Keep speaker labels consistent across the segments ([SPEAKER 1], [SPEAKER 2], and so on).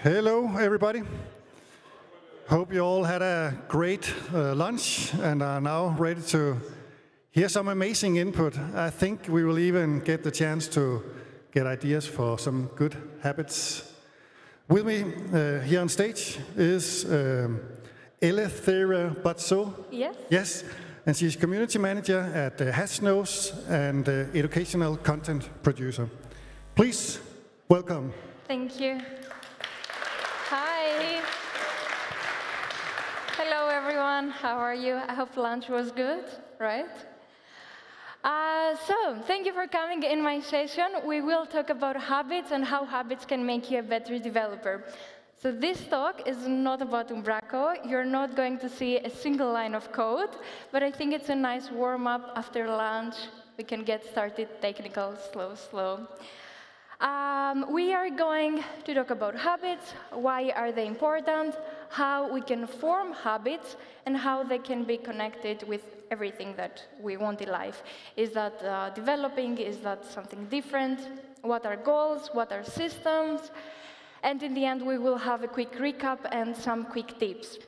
[SPEAKER 1] Hello, everybody. Hope you all had a great lunch and are now ready to hear some amazing input. I think we will even get the chance to get ideas for some good habits. With me here on stage is Eleftheria Batsou.
[SPEAKER 2] Yes.
[SPEAKER 1] Yes, and she's community manager at Hashnose and educational content producer. Please welcome.
[SPEAKER 2] Thank you. Hi. Hello, everyone. How are you? I hope lunch was good, right? So, thank you for coming in my session. We will talk about habits and how habits can make you a better developer. So this talk is not about Umbraco. You're not going to see a single line of code, but I think it's a nice warm-up after lunch. We can get started technical, slow. We are going to talk about habits, why are they important, how we can form habits, and how they can be connected with everything that we want in life. Is that developing? Is that something different? What are goals? What are systems? And in the end, we will have a quick recap and some quick tips.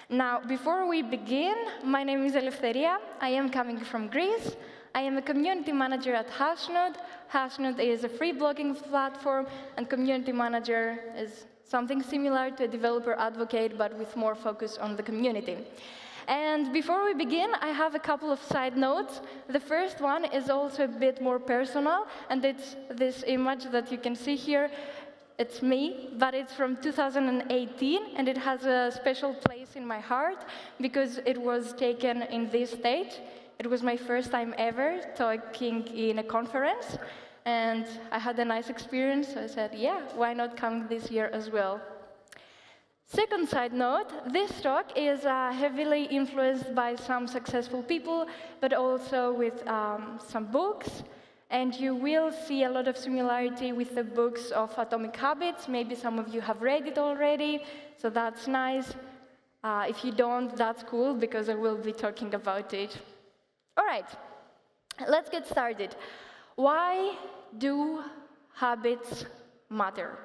[SPEAKER 2] Now, before we begin, my name is Eleftheria. I am coming from Greece. I am a community manager at Hashnode. Hashnode is a free blogging platform, and community manager is something similar to a developer advocate, but with more focus on the community. And before we begin, I have a couple of side notes. The first one is also a bit more personal, and it's this image that you can see here. It's me, but it's from 2018, and it has a special place in my heart because it was taken in this stage. It was my first time ever talking in a conference, and I had a nice experience, so I said, yeah, why not come this year as well? Second side note, this talk is heavily influenced by some successful people, but also with some books, and you will see a lot of similarity with the books of Atomic Habits. Maybe some of you have read it already, so that's nice. If you don't, that's cool, because I will be talking about it. All right, let's get started. Why do habits matter?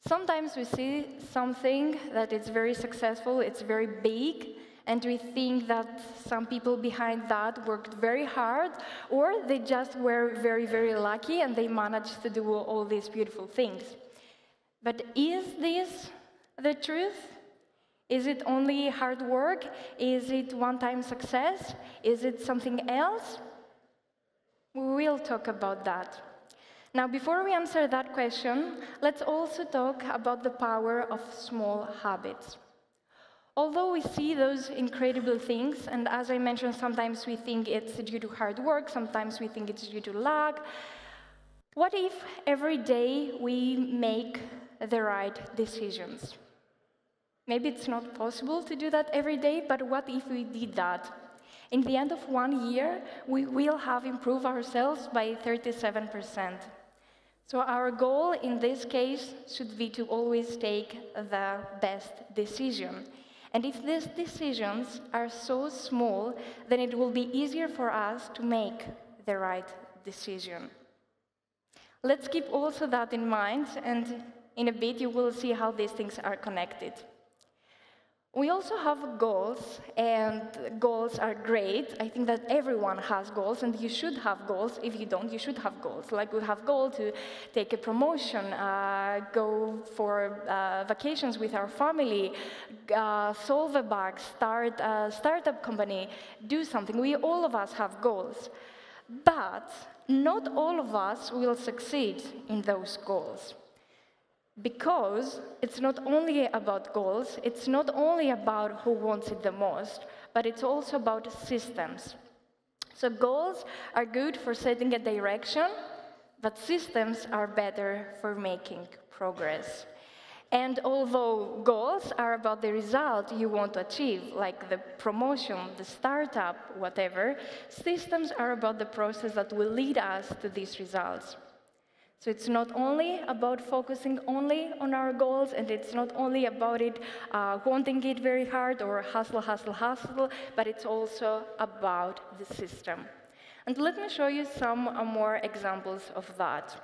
[SPEAKER 2] Sometimes we see something that is very successful, it's very big, and we think that some people behind that worked very hard, or they just were very lucky and they managed to do all these beautiful things. But is this the truth? Is it only hard work? Is it one-time success? Is it something else? We will talk about that. Now, before we answer that question, let's also talk about the power of small habits. Although we see those incredible things, and as I mentioned, sometimes we think it's due to hard work, sometimes we think it's due to luck, what if every day we make the right decisions? Maybe it's not possible to do that every day, but what if we did that? In the end of 1 year, we will have improved ourselves by 37%. So our goal in this case should be to always take the best decision. And if these decisions are so small, then it will be easier for us to make the right decision. Let's keep also that in mind, and in a bit you will see how these things are connected. We also have goals, and goals are great. I think that everyone has goals, and you should have goals. If you don't, you should have goals. Like we have goal to take a promotion, go for vacations with our family, solve a bug, start a startup company, do something. All of us have goals. But not all of us will succeed in those goals. Because it's not only about goals, it's not only about who wants it the most, but it's also about systems. So goals are good for setting a direction, but systems are better for making progress. And although goals are about the result you want to achieve, like the promotion, the startup, whatever, systems are about the process that will lead us to these results. So it's not only about focusing only on our goals, and it's not only about it wanting it very hard or hustle, but it's also about the system. And let me show you some more examples of that.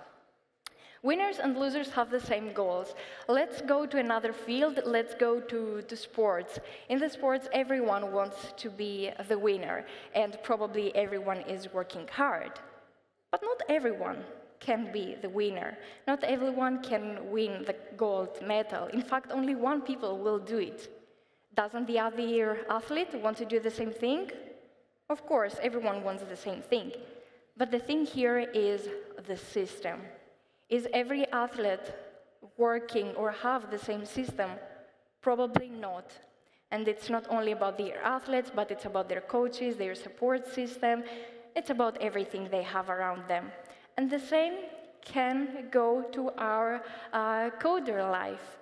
[SPEAKER 2] Winners and losers have the same goals. Let's go to another field. Let's go to sports. In the sports, everyone wants to be the winner, and probably everyone is working hard. But not everyone can be the winner. Not everyone can win the gold medal. In fact, only one people will do it. Doesn't the other athlete want to do the same thing? Of course, everyone wants the same thing. But the thing here is the system. Is every athlete working or have the same system? Probably not. And it's not only about their athletes, but it's about their coaches, their support system. It's about everything they have around them. And the same can go to our coder life.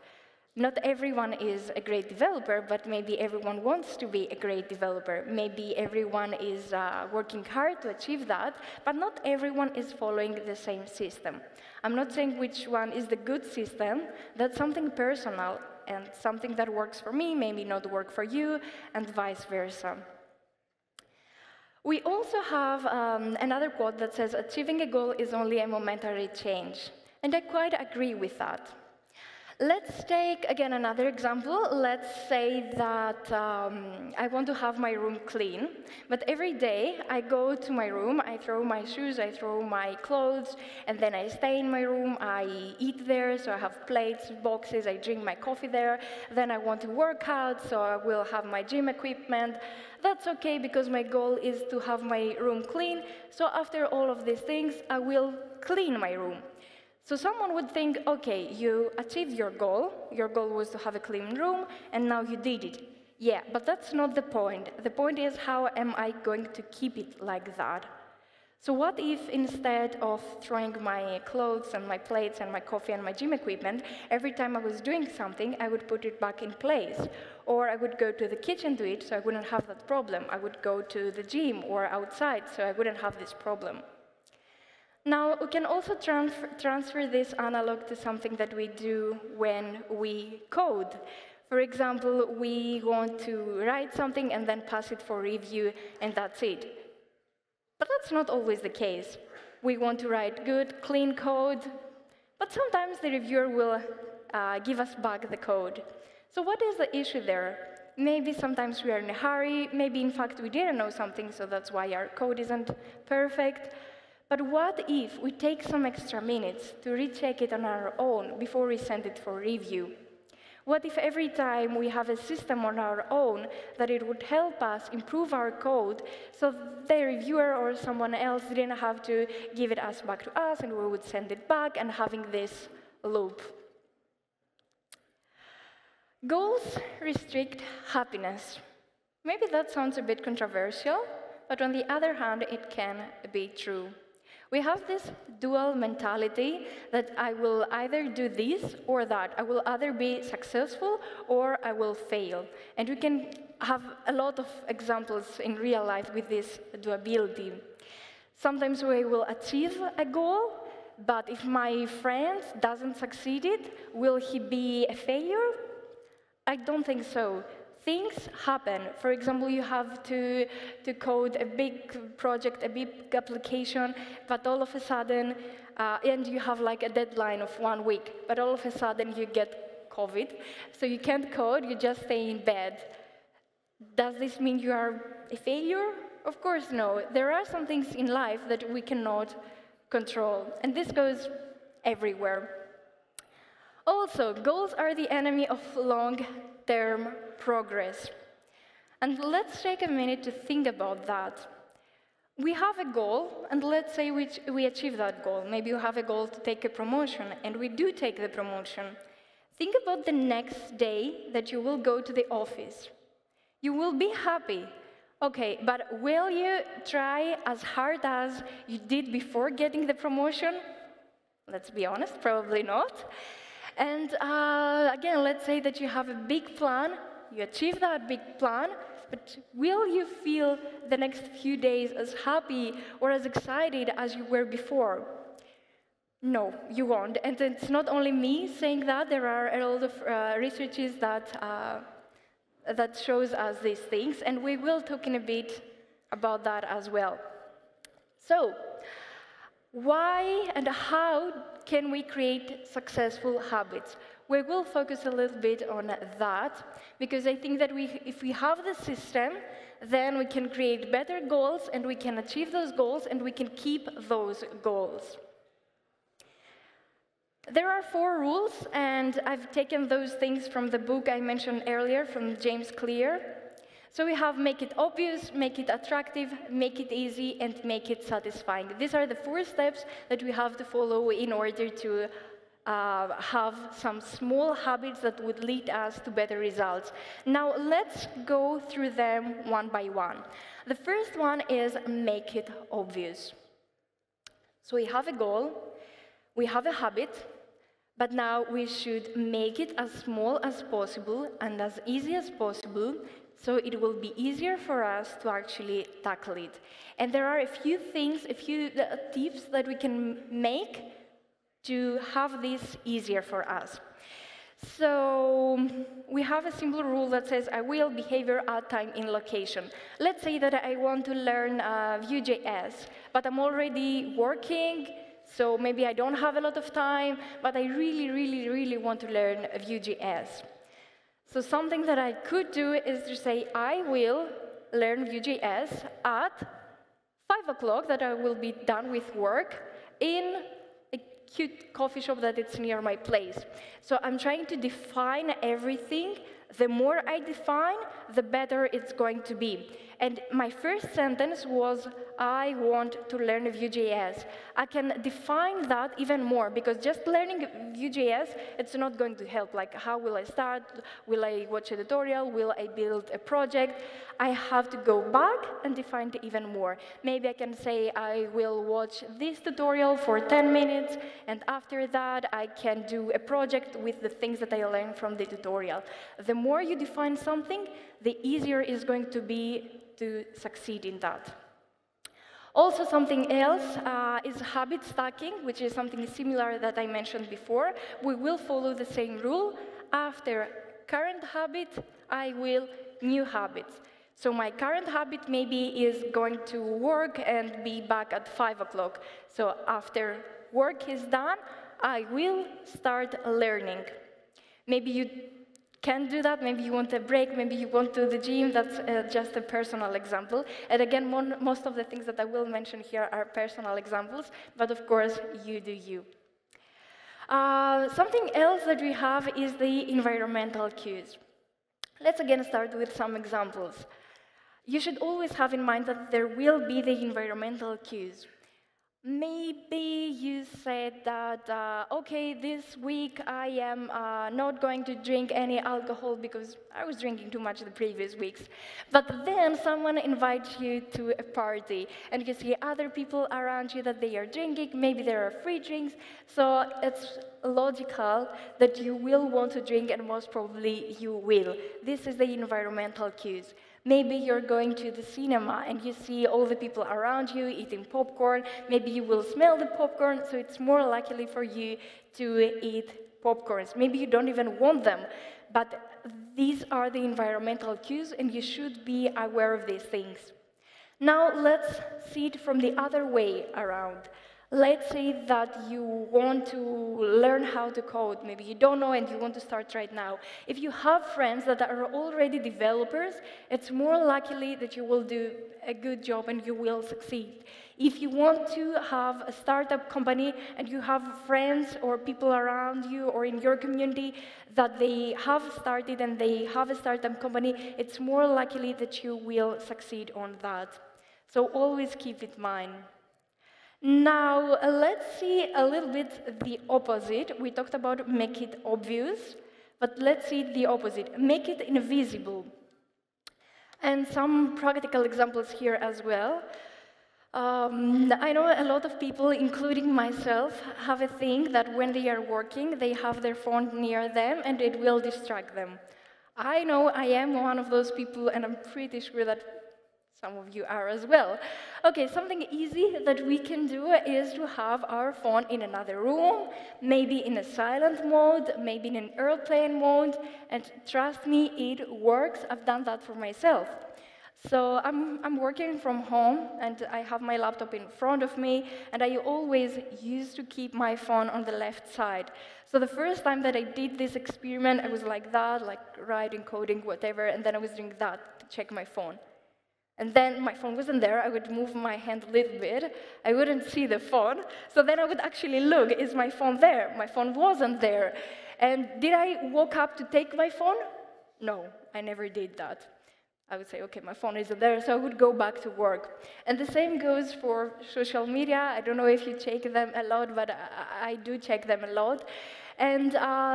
[SPEAKER 2] Not everyone is a great developer, but maybe everyone wants to be a great developer. Maybe everyone is working hard to achieve that, but not everyone is following the same system. I'm not saying which one is the good system. That's something personal, and something that works for me maybe not work for you, and vice versa. We also have another quote that says, achieving a goal is only a momentary change. And I quite agree with that. Let's take, again, another example. Let's say that I want to have my room clean, but every day I go to my room, I throw my shoes, I throw my clothes, and then I stay in my room, I eat there, so I have plates, boxes, I drink my coffee there. Then I want to work out, so I will have my gym equipment. That's okay, because my goal is to have my room clean, so after all of these things, I will clean my room. So someone would think, okay, you achieved your goal was to have a clean room, and now you did it. Yeah, but that's not the point. The point is, how am I going to keep it like that? So what if instead of throwing my clothes and my plates and my coffee and my gym equipment, every time I was doing something, I would put it back in place? Or I would go to the kitchen to eat, so I wouldn't have that problem. I would go to the gym or outside, so I wouldn't have this problem. Now, we can also transfer this analog to something that we do when we code. For example, we want to write something and then pass it for review, and that's it. But that's not always the case. We want to write good, clean code, but sometimes the reviewer will give us back the code. So what is the issue there? Maybe sometimes we are in a hurry, maybe in fact we didn't know something, so that's why our code isn't perfect. But what if we take some extra minutes to recheck it on our own before we send it for review? What if every time we have a system on our own, that it would help us improve our code, so the reviewer or someone else didn't have to give it us back to us, and we would send it back, and having this loop. Goals restrict happiness. Maybe that sounds a bit controversial, but on the other hand, it can be true. We have this dual mentality that I will either do this or that. I will either be successful or I will fail. And we can have a lot of examples in real life with this duality. Sometimes we will achieve a goal, but if my friend doesn't succeed it, will he be a failure? I don't think so. Things happen. For example, you have to code a big project, a big application, but all of a sudden, and you have like a deadline of 1 week, but all of a sudden you get COVID, so you can't code, you just stay in bed. Does this mean you are a failure? Of course no. There are some things in life that we cannot control, and this goes everywhere. Also, goals are the enemy of long-term progress. And let's take a minute to think about that. We have a goal, and let's say we achieve that goal. Maybe you have a goal to take a promotion, and we do take the promotion. Think about the next day that you will go to the office. You will be happy. Okay, but will you try as hard as you did before getting the promotion? Let's be honest, probably not. And again, let's say that you have a big plan, you achieve that big plan, but will you feel the next few days as happy or as excited as you were before? No, you won't. And it's not only me saying that. There are a lot of researches that shows us these things, and we will talk in a bit about that as well. So, Why and how can we create successful habits? We will focus a little bit on that, because I think that if we have the system, then we can create better goals, and we can achieve those goals, and we can keep those goals. There are 4 rules, and I've taken those things from the book I mentioned earlier, from James Clear. So we have make it obvious, make it attractive, make it easy, and make it satisfying. These are the 4 steps that we have to follow in order to have some small habits that would lead us to better results. Now, let's go through them one by one. The first one is make it obvious. So we have a goal, we have a habit, but now we should make it as small as possible and as easy as possible, so it will be easier for us to actually tackle it. And there are a few things, a few tips that we can make to have this easier for us. So we have a simple rule that says, I will behavior add time in location. Let's say that I want to learn Vue.js, but I'm already working, so maybe I don't have a lot of time, but I really want to learn Vue.js. So something that I could do is to say, I will learn Vue.js at 5 o'clock, that I will be done with work, in a cute coffee shop that it's near my place. So I'm trying to define everything. The more I define, the better it's going to be. And my first sentence was, I want to learn Vue.js. I can define that even more, because just learning Vue.js, it's not going to help. Like, how will I start? Will I watch a tutorial? Will I build a project? I have to go back and define it even more. Maybe I can say, I will watch this tutorial for 10 minutes, and after that, I can do a project with the things that I learned from the tutorial. The more you define something, the easier it's going to be to succeed in that. Also, something else is habit stacking, which is something similar that I mentioned before. We will follow the same rule. After current habit, I will new habits. So my current habit maybe is going to work and be back at 5 o'clock. So after work is done, I will start learning. Maybe you can't do that, maybe you want a break, maybe you want to do the gym. That's just a personal example. And again, most of the things that I will mention here are personal examples, but of course, you do you. Something else that we have is the environmental cues. Let's again start with some examples. You should always have in mind that there will be the environmental cues. Maybe you said that, okay, this week I am not going to drink any alcohol because I was drinking too much the previous weeks. But then someone invites you to a party, and you see other people around you that they are drinking. Maybe there are free drinks. So it's logical that you will want to drink, and most probably you will. This is the environmental cues. Maybe you're going to the cinema and you see all the people around you eating popcorn. Maybe you will smell the popcorn, so it's more likely for you to eat popcorns. Maybe you don't even want them, but these are the environmental cues, and you should be aware of these things. Now let's see it from the other way around. Let's say that you want to learn how to code. Maybe you don't know and you want to start right now. If you have friends that are already developers, it's more likely that you will do a good job and you will succeed. If you want to have a startup company and you have friends or people around you or in your community that they have started and they have a startup company, it's more likely that you will succeed on that. So always keep it in mind. Now, let's see a little bit the opposite. We talked about make it obvious, but let's see the opposite. Make it invisible. And some practical examples here as well. I know a lot of people, including myself, have a thing that when they are working, they have their phone near them and it will distract them. I know I am one of those people, and I'm pretty sure that some of you are as well. Okay, something easy that we can do is to have our phone in another room, maybe in a silent mode, maybe in an airplane mode, and trust me, it works. I've done that for myself. So I'm working from home, and I have my laptop in front of me, and I always used to keep my phone on the left side. So the first time that I did this experiment, I was like that, like writing, coding, whatever, and then I was doing that to check my phone. And then my phone wasn't there. I would move my hand a little bit. I wouldn't see the phone. So then I would actually look, is my phone there? My phone wasn't there. And did I walk up to take my phone? No, I never did that. I would say, okay, my phone isn't there, so I would go back to work. And the same goes for social media. I don't know if you check them a lot, but I do check them a lot. And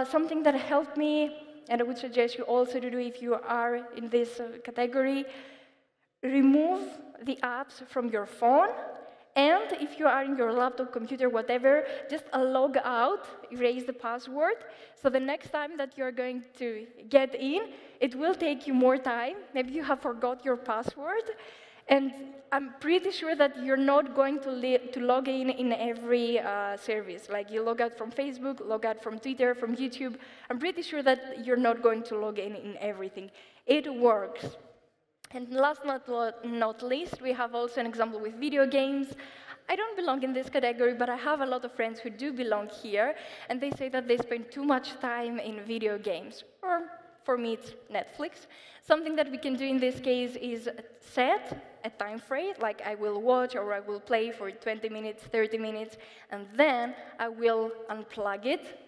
[SPEAKER 2] something that helped me, and I would suggest you also to do if you are in this category, remove the apps from your phone, and if you are in your laptop, computer, whatever, just log out, erase the password, so the next time that you're going to get in, it will take you more time. Maybe you have forgot your password, and I'm pretty sure that you're not going to log in every service. Like you log out from Facebook, log out from Twitter, from YouTube. I'm pretty sure that you're not going to log in everything. It works. And last but not least, we have also an example with video games. I don't belong in this category, but I have a lot of friends who do belong here, and they say that they spend too much time in video games. Or, for me, it's Netflix. Something that we can do in this case is set a time frame, like I will watch or I will play for 20 minutes, 30 minutes, and then I will unplug it.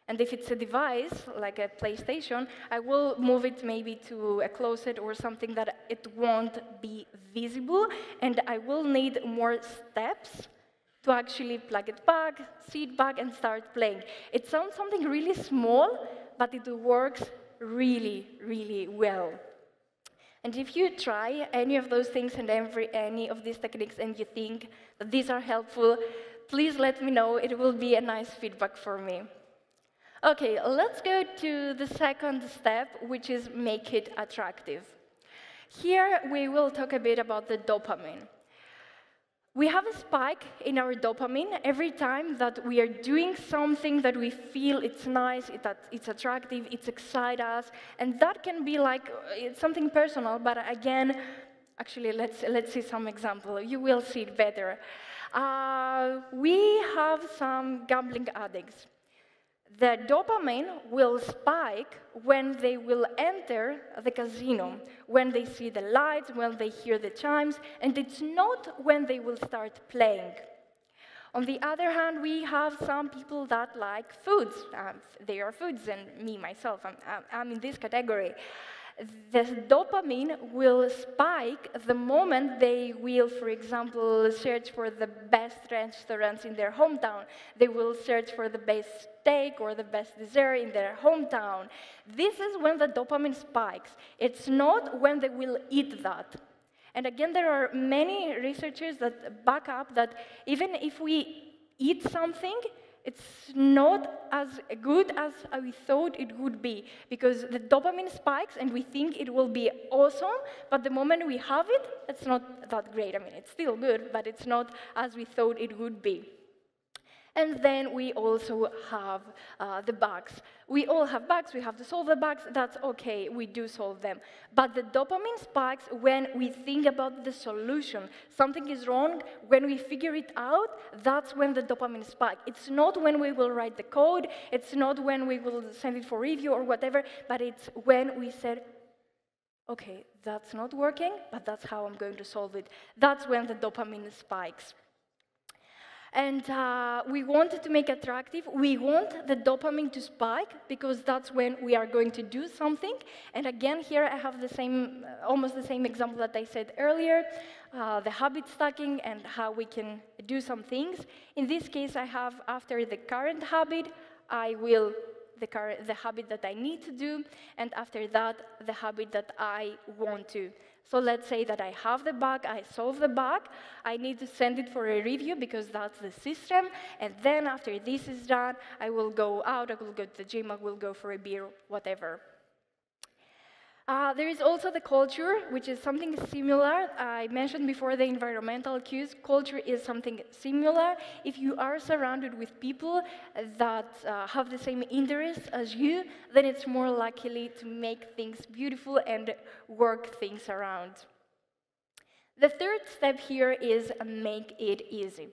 [SPEAKER 2] And if it's a device, like a PlayStation, I will move it maybe to a closet or something that it won't be visible, and I will need more steps to actually plug it back, sit back, and start playing. It sounds something really small, but it works really, really well. And if you try any of those things and any of these techniques and you think that these are helpful, please let me know. It will be a nice feedback for me. Okay, let's go to the second step, which is make it attractive. Here, we will talk a bit about the dopamine. We have a spike in our dopamine every time that we are doing something that we feel it's nice, it's attractive, it excites us, and that can be like it's something personal, but again, actually, let's see some example. You will see it better. We have some gambling addicts. The dopamine will spike when they will enter the casino, when they see the lights, when they hear the chimes, and it's not when they will start playing. On the other hand, we have some people that like foods. They are foods, and me, myself, I'm in this category. The dopamine will spike the moment they will, for example, search for the best restaurants in their hometown. They will search for the best steak or the best dessert in their hometown. This is when the dopamine spikes. It's not when they will eat that. And again, there are many researchers that back up that even if we eat something, it's not as good as we thought it would be, because the dopamine spikes and we think it will be awesome, but the moment we have it, it's not that great. I mean, it's still good, but it's not as we thought it would be. And then we also have the bugs. We all have bugs, we have to solve the bugs, that's okay, we do solve them. But the dopamine spikes when we think about the solution. Something is wrong, when we figure it out, that's when the dopamine spikes. It's not when we will write the code, it's not when we will send it for review or whatever, but it's when we said, okay, that's not working, but that's how I'm going to solve it. That's when the dopamine spikes. And we want to make it attractive. We want the dopamine to spike because that's when we are going to do something. And again, here I have the same, almost the same example that I said earlier, the habit stacking and how we can do some things. In this case, I have after the current habit, I will the habit that I need to do, and after that, the habit that I want to. So let's say that I have the bug, I solve the bug, I need to send it for a review because that's the system, and then after this is done, I will go out, I will go to the gym, I will go for a beer, whatever. There is also the culture, which is something similar. I mentioned before the environmental cues. Culture is something similar. If you are surrounded with people that have the same interests as you, then it's more likely to make things beautiful and work things around. The third step here is make it easy.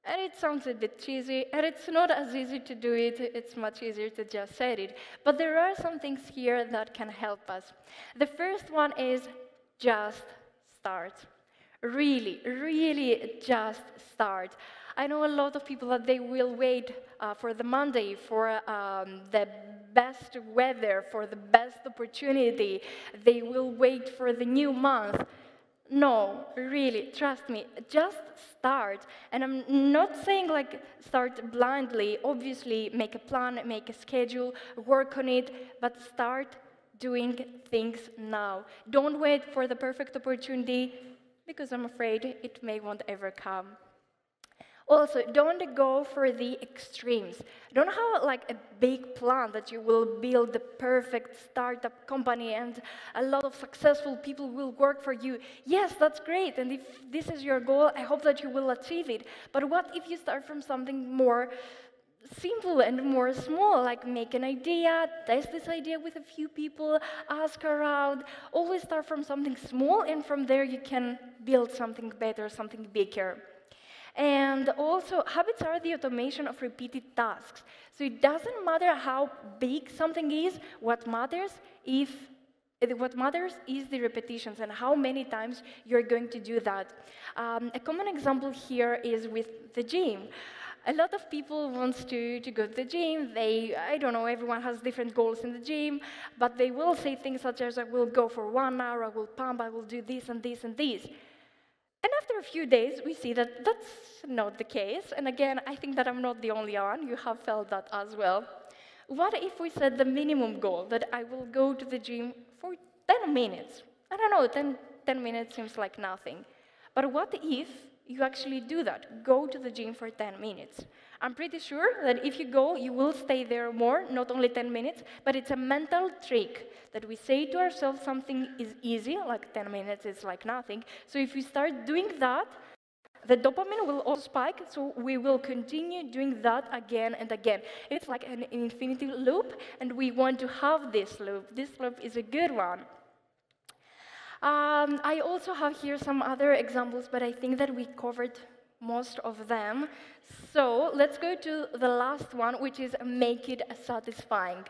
[SPEAKER 2] And it sounds a bit cheesy, and it's not as easy to do it, it's much easier to just set it. But there are some things here that can help us. The first one is just start. Really, really just start. I know a lot of people that they will wait for the Monday, for the best weather, for the best opportunity. They will wait for the new month. No, really, trust me, just start. And I'm not saying like start blindly. Obviously, make a plan, make a schedule, work on it, but start doing things now. Don't wait for the perfect opportunity, because I'm afraid it may won't ever come. Also, don't go for the extremes. Don't have like a big plan that you will build the perfect startup company and a lot of successful people will work for you. Yes, that's great, and if this is your goal, I hope that you will achieve it. But what if you start from something more simple and more small, like make an idea, test this idea with a few people, ask around. Always start from something small, and from there you can build something better, something bigger. And also, habits are the automation of repeated tasks. So it doesn't matter how big something is, what matters is the repetitions and how many times you're going to do that. A common example here is with the gym. A lot of people want to go to the gym. I don't know, everyone has different goals in the gym, but they will say things such as, I will go for 1 hour, I will pump, I will do this and this and this. And after a few days, we see that that's not the case. And again, I think that I'm not the only one. You have felt that as well. What if we set the minimum goal that I will go to the gym for 10 minutes? I don't know, 10 minutes seems like nothing. But what if you actually do that? Go to the gym for 10 minutes. I'm pretty sure that if you go, you will stay there more, not only 10 minutes, but it's a mental trick that we say to ourselves something is easy, like 10 minutes is like nothing. So if we start doing that, the dopamine will also spike, so we will continue doing that again and again. It's like an infinity loop, and we want to have this loop. This loop is a good one. I also have here some other examples, but I think that we covered most of them. So let's go to the last one, which is make it satisfying.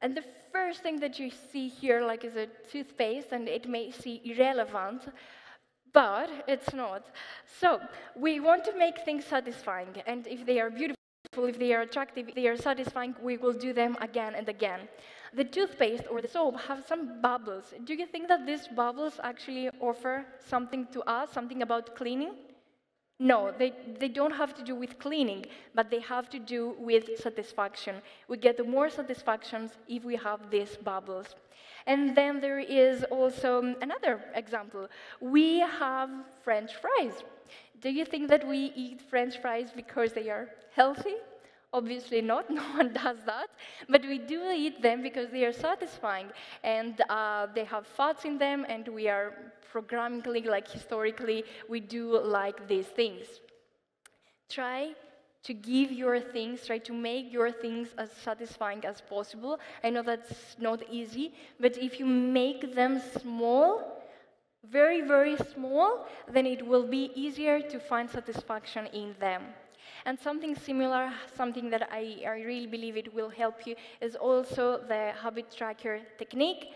[SPEAKER 2] And the first thing that you see here like is a toothpaste, and it may seem irrelevant, but it's not. So we want to make things satisfying, and if they are beautiful, if they are attractive, if they are satisfying, we will do them again and again. The toothpaste or the soap have some bubbles. Do you think that these bubbles actually offer something to us, something about cleaning? No, they don't have to do with cleaning, but they have to do with satisfaction. We get more satisfactions if we have these bubbles. And then there is also another example. We have French fries. Do you think that we eat French fries because they are healthy? Obviously not, no one does that, but we do eat them because they are satisfying, and they have fats in them, and we are programmingly, like historically, we do like these things. Try to give your things, try to make your things as satisfying as possible. I know that's not easy, but if you make them small, very, very small, then it will be easier to find satisfaction in them. And something similar, something that I really believe it will help you, is also the habit tracker technique.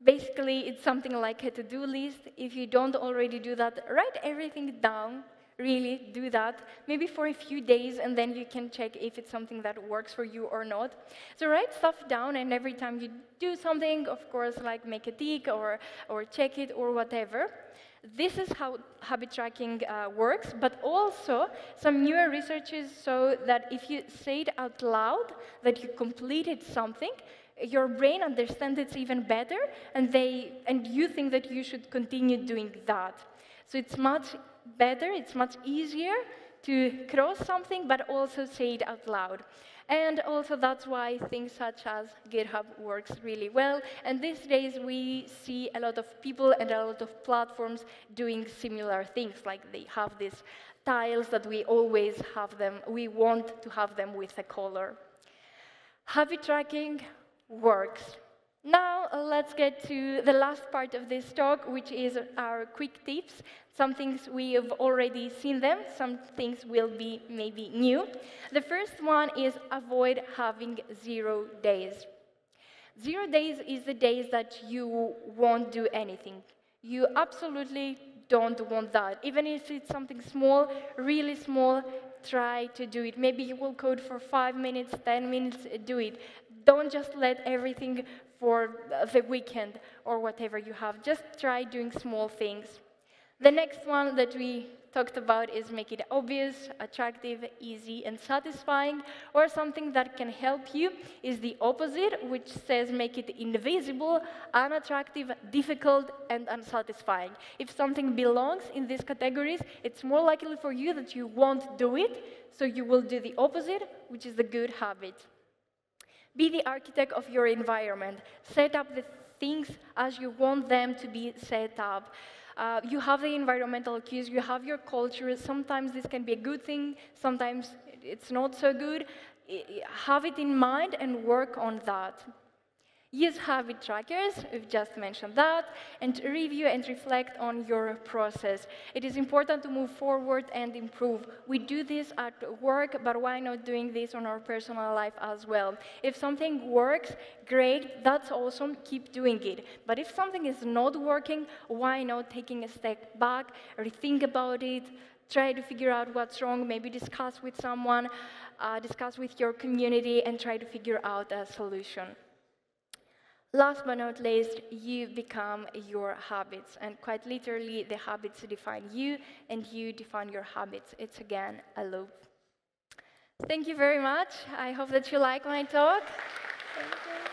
[SPEAKER 2] Basically, it's something like a to-do list. If you don't already do that, write everything down. Really do that, maybe for a few days, and then you can check if it's something that works for you or not. So write stuff down, and every time you do something, of course, like make a tick or check it or whatever. This is how habit tracking works, but also some newer researches show that if you say it out loud, that you completed something, your brain understands it even better, and you think that you should continue doing that. So it's much better, it's much easier to cross something, but also say it out loud. And also that's why things such as GitHub works really well. And these days we see a lot of people and a lot of platforms doing similar things, like they have these tiles that we always have them, we want to have them with a color. Habit tracking works. Now, let's get to the last part of this talk, which is our quick tips. Some things we have already seen them, some things will be maybe new. The first one is avoid having 0 days. 0 days is the days that you won't do anything. You absolutely don't want that. Even if it's something small, really small, try to do it. Maybe you will code for 5 minutes, 10 minutes, do it. Don't just let everything for the weekend or whatever you have. Just try doing small things. The next one that we talked about is make it obvious, attractive, easy, and satisfying, or something that can help you is the opposite, which says make it invisible, unattractive, difficult, and unsatisfying. If something belongs in these categories, it's more likely for you that you won't do it, so you will do the opposite, which is the good habit. Be the architect of your environment. Set up the things as you want them to be set up. You have the environmental cues, you have your culture. Sometimes this can be a good thing, sometimes it's not so good. Have it in mind and work on that. Use habit trackers, we've just mentioned that, and review and reflect on your process. It is important to move forward and improve. We do this at work, but why not doing this on our personal life as well? If something works, great, that's awesome, keep doing it. But if something is not working, why not taking a step back, rethink about it, try to figure out what's wrong, maybe discuss with someone, discuss with your community, and try to figure out a solution. Last but not least, you become your habits. And quite literally, the habits define you, and you define your habits. It's, again, a loop. Thank you very much. I hope that you like my talk. Thank you.